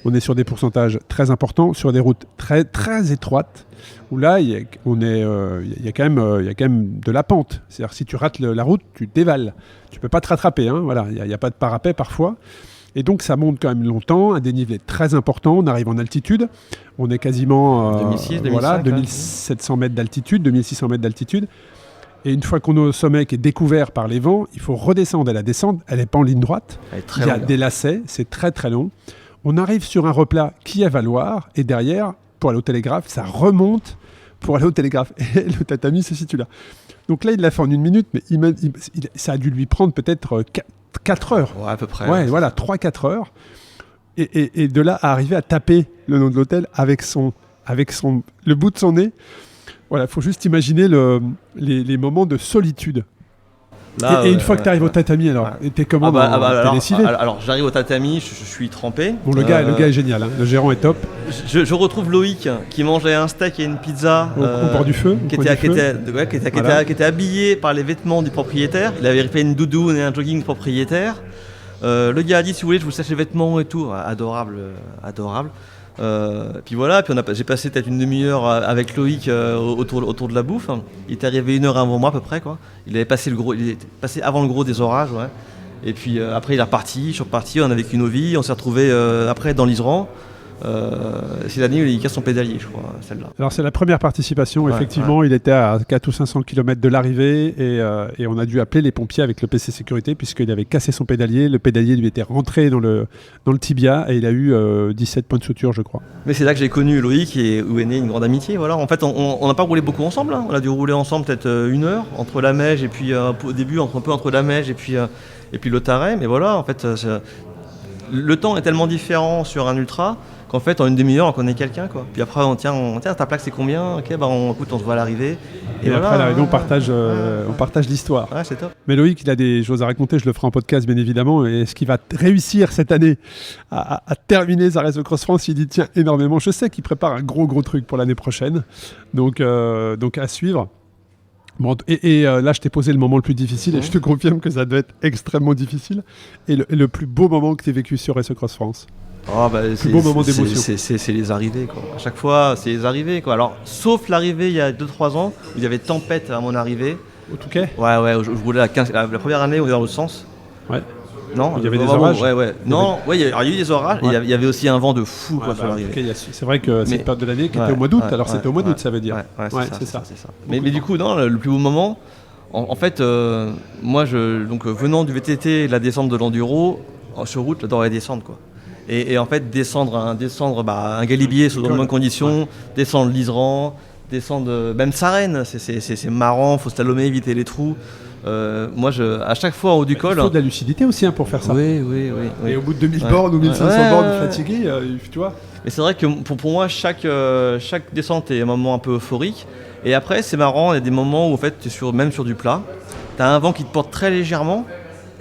On est sur des pourcentages très importants, sur des routes très, très étroites, où là, il y a quand même de la pente. C'est-à-dire si tu rates la route, tu dévales. Tu ne peux pas te rattraper. Voilà, il n'y a pas de parapet parfois. Et donc ça monte quand même longtemps, un dénivelé très important. On arrive en altitude. On est quasiment 2700 mètres d'altitude, 2600 mètres d'altitude. Et une fois qu'on est au sommet qui est découvert par les vents, il faut redescendre. Et la descente, elle n'est pas en ligne droite. Il y a des lacets, c'est très très long. On arrive sur un replat qui est Valloire. Et derrière, pour aller au Télégraphe, ça remonte pour aller au Télégraphe. Et le tatami se situe là. Donc là, il l'a fait en 1 minute, mais ça a dû lui prendre peut-être 4 heures. Ouais, à peu près. Ouais, voilà, 3-4 heures. Et de là à arriver à taper le nom de l'hôtel avec le bout de son nez. Voilà, il faut juste imaginer les moments de solitude. Là, et une fois que tu arrives au tatami, alors, t'es comment t'es décidé? Alors, j'arrive au tatami, je suis trempé. Bon, le gars est génial, hein. Le gérant est top. Je retrouve Loïc qui mangeait un steak et une pizza au bord du feu. Qui était habillé par les vêtements du propriétaire. Il avait fait une doudoune et un jogging propriétaire. Le gars a dit, si vous voulez, je vous sèche les vêtements et tout. Adorable. Puis voilà, j'ai passé peut-être une demi-heure avec Loïc autour de la bouffe. Il est arrivé 1 heure avant moi à peu près, quoi. Il est passé avant le gros des orages, ouais. Et puis après il est reparti, je suis reparti, on a vécu nos vies, on s'est retrouvés après dans l'Iseran. C'est l'année où il casse son pédalier, je crois, celle-là. Alors c'est la première participation, effectivement, il était à 400 ou 500 km de l'arrivée et on a dû appeler les pompiers avec le PC sécurité puisqu'il avait cassé son pédalier, le pédalier lui était rentré dans le tibia et il a eu 17 points de suture, je crois. Mais c'est là que j'ai connu Loïc et où est née une grande amitié, voilà. En fait on n'a pas roulé beaucoup ensemble, hein. On a dû rouler ensemble peut-être 1 heure entre la Meige et puis au début un peu entre la Meige et puis le Tarret, mais voilà, en fait le temps est tellement différent sur un ultra qu'en fait en une demi-heure on connaît quelqu'un, quoi. Puis après on tient ta plaque c'est combien, ok, écoute, on se voit à l'arrivée et voilà, après à l'arrivée on partage l'histoire. Ouais, c'est top. Mais Loïc il a des choses à raconter, je le ferai en podcast bien évidemment, et est-ce qu'il va réussir cette année à terminer sa Race Cross France? Il y tient énormément, je sais qu'il prépare un gros truc pour l'année prochaine, donc à suivre. Bon, et là, je t'ai posé le moment le plus difficile et je te confirme que ça doit être extrêmement difficile. Et le plus beau moment que tu as vécu sur Race Cross France? Le plus beau moment d'émotion. C'est les arrivées, quoi. À chaque fois, c'est les arrivées, quoi. Alors, sauf l'arrivée il y a 2-3 ans, où il y avait tempête à mon arrivée. Au Touquet? Ouais, je roulais à 15. La première année, on était dans l'autre sens. Ouais. Non, il y avait des orages. Ouais. Non, il y a eu des orages. Ouais. Il y avait aussi un vent de fou, quoi, sur l'arrivée. C'est vrai que c'est une période de l'année qui était au mois d'août. Alors c'était au mois d'août, ça veut dire. Ouais, c'est ça. Mais du coup, non, le plus beau moment, en fait, moi, venant du VTT, la descente de l'enduro, sur route, j'adorais descendre, quoi. Et en fait, descendre un galibier sous de bonnes conditions, descendre l'Iseran, descendre même Sarenne, c'est marrant, faut slalomer, éviter les trous. Moi, à chaque fois en haut du col. Il faut de la lucidité aussi pour faire ça. Oui. Et au bout de 2000 bornes ou 1500 bornes fatigué, tu vois. Mais c'est vrai que pour moi, chaque descente est un moment un peu euphorique. Et après, c'est marrant, il y a des moments où en fait, tu es même sur du plat, tu as un vent qui te porte très légèrement.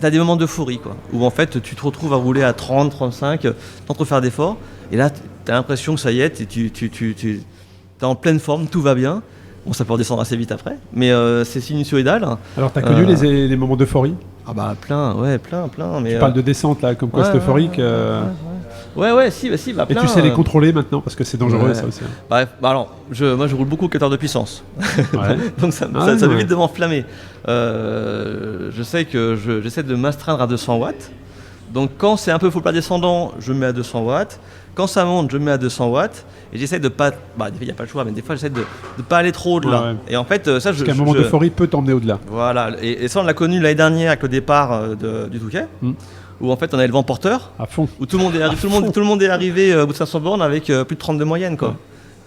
Tu as des moments d'euphorie, quoi, où en fait tu te retrouves à rouler à 30, 35, sans trop faire d'efforts. Et là, tu as l'impression que ça y est, tu es en pleine forme, tout va bien. Bon, ça peut redescendre assez vite après, mais c'est sinusoïdal. Alors, tu as connu les moments d'euphorie? Ah bah plein. Mais, tu parles de descente, là, comme quoi c'est euphorique. Ouais, si, plein. Et tu sais les contrôler maintenant, parce que c'est dangereux, ça aussi. Bref, alors, moi je roule beaucoup au 14 de puissance. Donc ça m'évite de m'enflammer. Je sais que j'essaie de m'astreindre à 200 watts. Donc quand c'est un peu full plat descendant, je mets à 200 watts. Quand ça monte, je mets à 200 watts. Et j'essaie de pas... il n'y a pas le choix, mais des fois j'essaie de pas aller trop au-delà. Ouais. Et en fait, ça... Parce qu'un moment d'euphorie peut t'emmener au-delà. Voilà. Et ça, on l'a connu l'année dernière avec le départ du Touquet. Où en fait on avait le vent porteur, à fond. Où tout le monde est arrivé au bout de 500 bornes avec plus de 30 de moyenne, quoi. Ouais.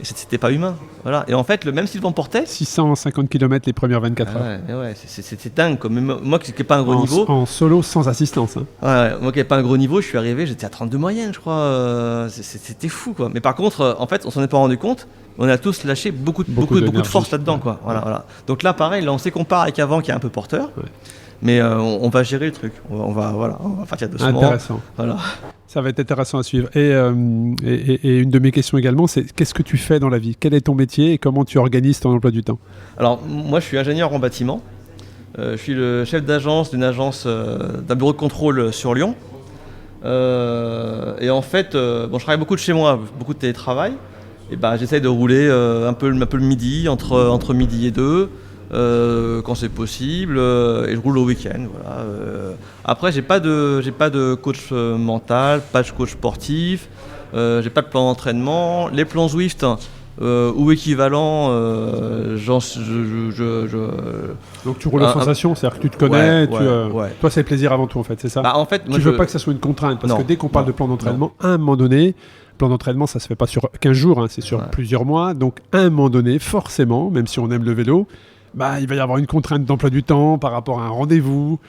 Et c'était pas humain, voilà. Et en fait, même si le vent portait... 650 km les premières 24 heures. Ouais, c'est dingue, quoi. Mais moi qui n'ai pas un gros niveau... En solo, sans assistance. Hein. Ouais, moi qui n'ai pas un gros niveau, je suis arrivé, j'étais à 32 moyenne, je crois. C'était fou, quoi. Mais par contre, en fait, on s'en est pas rendu compte. On a tous lâché beaucoup de force là-dedans, quoi. Voilà. Donc là, pareil, là, on s'est comparé avec avant qui est un peu porteur. Ouais. Mais on va gérer le truc. On va partir doucement. Intéressant. Voilà. Ça va être intéressant à suivre. Et une de mes questions également, c'est qu'est-ce que tu fais dans la vie? Quel est ton métier et comment tu organises ton emploi du temps? Alors, moi, je suis ingénieur en bâtiment. Je suis le chef d'agence d'un bureau de contrôle sur Lyon. Et en fait, je travaille beaucoup de chez moi, beaucoup de télétravail. Et j'essaie de rouler un peu le midi, entre midi et 2. Quand c'est possible, et je roule au week-end. Voilà. Après, j'ai pas de coach mental, pas de coach sportif, j'ai pas de plan d'entraînement. Les plans Zwift ou équivalents, Donc tu roules aux sensations, c'est-à-dire que tu te connais, toi c'est le plaisir avant tout en fait, c'est ça? En fait, tu veux pas que ça soit une contrainte, parce que dès qu'on parle de plan d'entraînement, à un moment donné, plan d'entraînement ça se fait pas sur 15 jours, hein, c'est sur plusieurs mois, donc à un moment donné, forcément, même si on aime le vélo, il va y avoir une contrainte d'emploi du temps par rapport à un rendez-vous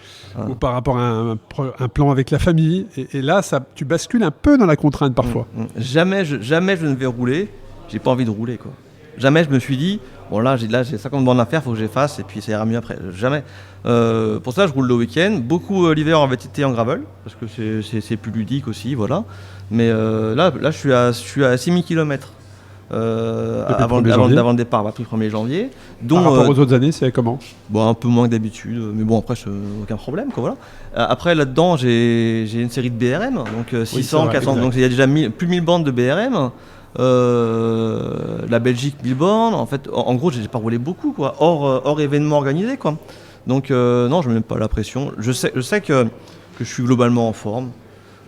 ou par rapport à un plan avec la famille. Et là, tu bascules un peu dans la contrainte parfois. Jamais je ne vais rouler. J'ai pas envie de rouler, quoi. Jamais je me suis dit, bon là j'ai 50 bornes à faire, il faut que j'efface et puis ça ira mieux après. Jamais. Pour ça, je roule le week-end. Beaucoup l'hiver en VTT en gravel, parce que c'est plus ludique aussi, voilà. Mais là je suis à 6000 km avant le départ, depuis le 1er janvier. Par rapport aux autres années, c'est comment ? Bon, un peu moins que d'habitude, mais bon, après, aucun problème, quoi, voilà. Après, là-dedans, j'ai une série de BRM, donc 600, 400, donc il y a déjà plus de 1000 bornes de BRM. La Belgique, 1000 bornes. En fait, en gros, j'ai pas roulé beaucoup, quoi, hors événement organisé, quoi. Donc, non, je me mets pas la pression. Je sais que je suis globalement en forme.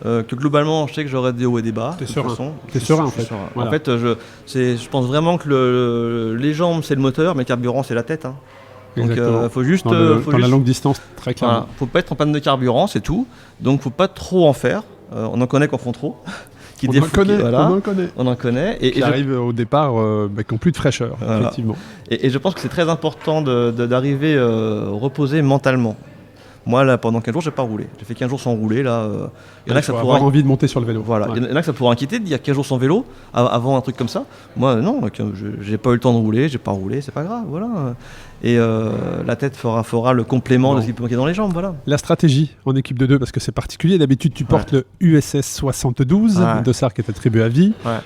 Que globalement, je sais que j'aurai des hauts et des bas. T'es serein, en fait. Voilà. En fait, je pense vraiment que les jambes, c'est le moteur, mais le carburant, c'est la tête. Hein. Donc, faut juste. Dans la longue distance, très clairement. Voilà, faut pas être en panne de carburant, c'est tout. Donc, faut pas trop en faire. On en connaît qui en font trop. On en connaît. Et arrivent au départ, qui n'ont plus de fraîcheur, voilà. Effectivement. Et je pense que c'est très important d'arriver reposé mentalement. Moi, là, pendant 15 jours, j'ai pas roulé. J'ai fait 15 jours sans rouler. Là, il y en a qui avoir envie de monter sur le vélo. Voilà. Ouais. Il y en a que ça pourrait inquiéter de dire 15 jours sans vélo avant un truc comme ça. Moi, non, j'ai pas eu le temps de rouler, j'ai pas roulé, c'est pas grave, voilà. Et la tête fera le complément de ce qui peut manquer dans les jambes, voilà. La stratégie en équipe de deux, parce que c'est particulier. D'habitude, tu portes le USS 72, un dossard qui est attribué à vie. Ouais.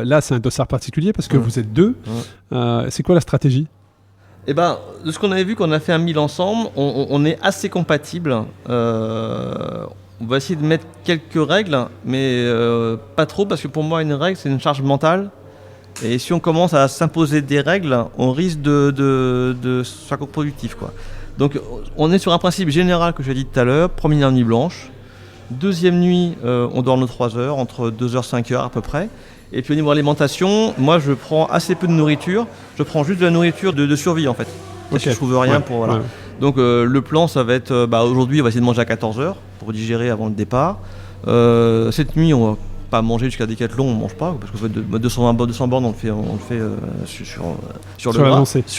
Là, c'est un dossard particulier parce que vous êtes deux. C'est quoi la stratégie ? Eh ben, de ce qu'on avait vu, qu'on a fait un 1000 ensemble, on est assez compatibles. On va essayer de mettre quelques règles, mais pas trop, parce que pour moi, une règle, c'est une charge mentale. Et si on commence à s'imposer des règles, on risque de soit contre-productif, quoi. Donc, on est sur un principe général que j'ai dit tout à l'heure. Première nuit blanche. Deuxième nuit, on dort nos 3 heures, entre 2h et 5h à peu près. Et puis au niveau alimentation, moi je prends assez peu de nourriture, je prends juste de la nourriture de survie en fait. Parce que je trouve rien pour. Voilà. Ouais. Donc le plan ça va être, aujourd'hui on va essayer de manger à 14h pour digérer avant le départ. Cette nuit on va pas manger jusqu'à Décathlon, on mange pas, parce que de 200 bornes on le fait sur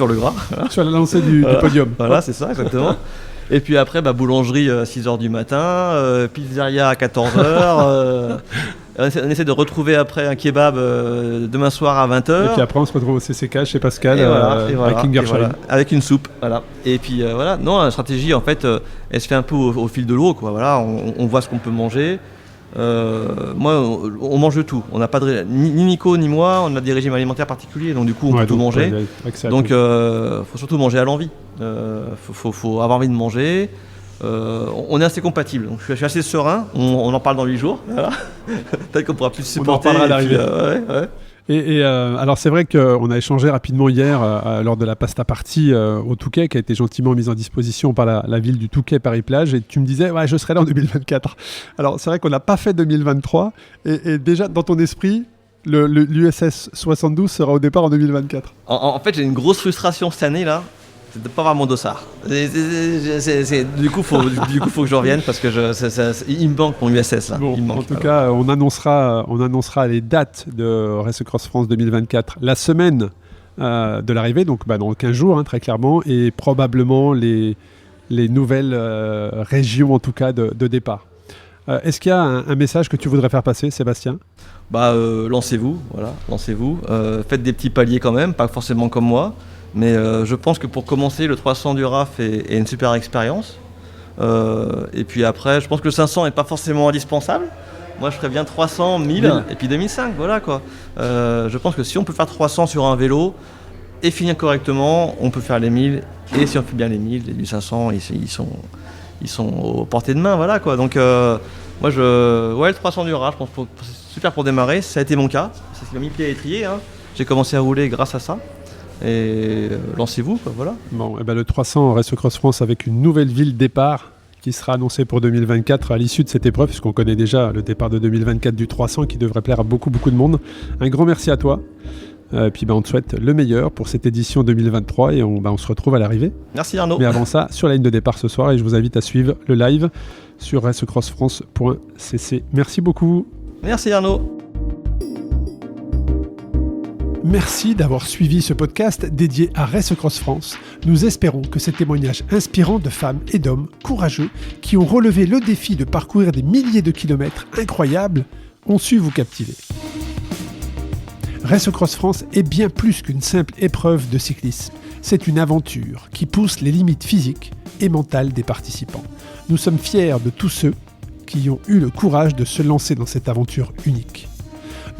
le gras. Voilà. Sur la lancée du podium. Voilà, c'est ça exactement. Et puis après, boulangerie à 6h du matin, pizzeria à 14h. On essaie de retrouver après un kebab demain soir à 20h. Et puis après, on se retrouve au CCK chez Pascal avec Kingersheim. Avec une soupe, voilà. Et puis voilà. Non, la stratégie, en fait, elle se fait un peu au fil de l'eau, quoi. Voilà, on voit ce qu'on peut manger. Moi, on mange de tout. On n'a pas ni Nico ni moi, on a des régimes alimentaires particuliers, donc du coup, on peut tout manger. Donc, faut surtout manger à l'envie. Faut avoir envie de manger. On est assez compatibles, donc je suis assez serein. On en parle dans 8 jours. Voilà. Peut-être qu'on pourra plus se supporter. On en parlera à l'arrivée. Et alors c'est vrai qu'on a échangé rapidement hier lors de la pasta party au Touquet, qui a été gentiment mise en disposition par la ville du Touquet Paris-Plage, et tu me disais je serai là en 2024. Alors c'est vrai qu'on n'a pas fait 2023, et déjà dans ton esprit l'USS 72 sera au départ en 2024. En fait j'ai une grosse frustration cette année là, c'est de ne pas avoir mon dossard. Du coup, faut que je revienne parce que il me manque mon USS là. Bon, en tout cas, on annoncera les dates de Race Cross France 2024 la semaine de l'arrivée, donc dans 15 jours, très clairement, et probablement les nouvelles régions en tout cas de départ. Est-ce qu'il y a un message que tu voudrais faire passer, Sébastien ? Lancez-vous, voilà, lancez-vous. Faites des petits paliers quand même, pas forcément comme moi. Mais je pense que pour commencer, le 300 du RAF est une super expérience. Et puis après, je pense que le 500 n'est pas forcément indispensable. Moi, je ferais bien 300, 1000 et puis 2005, voilà quoi. Je pense que si on peut faire 300 sur un vélo et finir correctement, on peut faire les 1000. Et si on fait bien les 1000, les 500, ils sont aux portées de main, voilà quoi. Donc moi, le 300 du RAF, je pense que c'est super pour démarrer. Ça a été mon cas. C'est ce qui m'a mis pied à l'étrier. J'ai commencé à rouler grâce à ça. Et lancez-vous, quoi, voilà. Bon, le 300 Race Cross France avec une nouvelle ville départ qui sera annoncée pour 2024 à l'issue de cette épreuve, puisqu'on connaît déjà le départ de 2024 du 300 qui devrait plaire à beaucoup de monde. Un grand merci à toi. Puis on te souhaite le meilleur pour cette édition 2023 et on se retrouve à l'arrivée. Merci Arnaud. Mais avant ça, sur la ligne de départ ce soir, et je vous invite à suivre le live sur racecrossfrance.cc. Merci beaucoup. Merci Arnaud. Merci d'avoir suivi ce podcast dédié à Race Cross France. Nous espérons que ces témoignages inspirants de femmes et d'hommes courageux qui ont relevé le défi de parcourir des milliers de kilomètres incroyables ont su vous captiver. Race Cross France est bien plus qu'une simple épreuve de cyclisme. C'est une aventure qui pousse les limites physiques et mentales des participants. Nous sommes fiers de tous ceux qui ont eu le courage de se lancer dans cette aventure unique.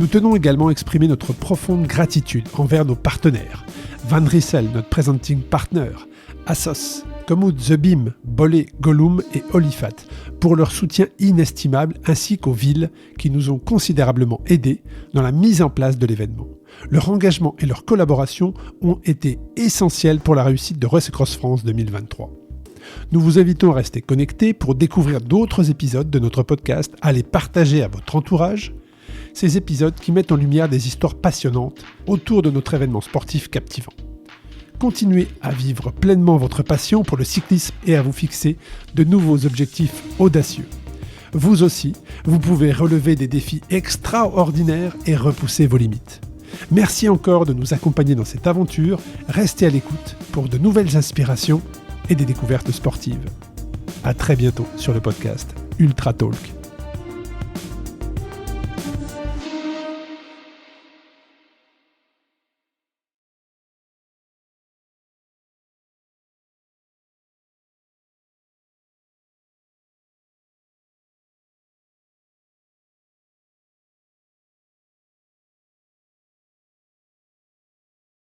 Nous tenons également à exprimer notre profonde gratitude envers nos partenaires. Van Rissel, notre presenting partner, Assos, Komoot, The Beam, Bollé, Gollum et Olifat pour leur soutien inestimable ainsi qu'aux villes qui nous ont considérablement aidés dans la mise en place de l'événement. Leur engagement et leur collaboration ont été essentiels pour la réussite de Race Cross France 2023. Nous vous invitons à rester connectés pour découvrir d'autres épisodes de notre podcast, à les partager à votre entourage. Ces épisodes qui mettent en lumière des histoires passionnantes autour de notre événement sportif captivant. Continuez à vivre pleinement votre passion pour le cyclisme et à vous fixer de nouveaux objectifs audacieux. Vous aussi, vous pouvez relever des défis extraordinaires et repousser vos limites. Merci encore de nous accompagner dans cette aventure. Restez à l'écoute pour de nouvelles inspirations et des découvertes sportives. À très bientôt sur le podcast Ultra Talk.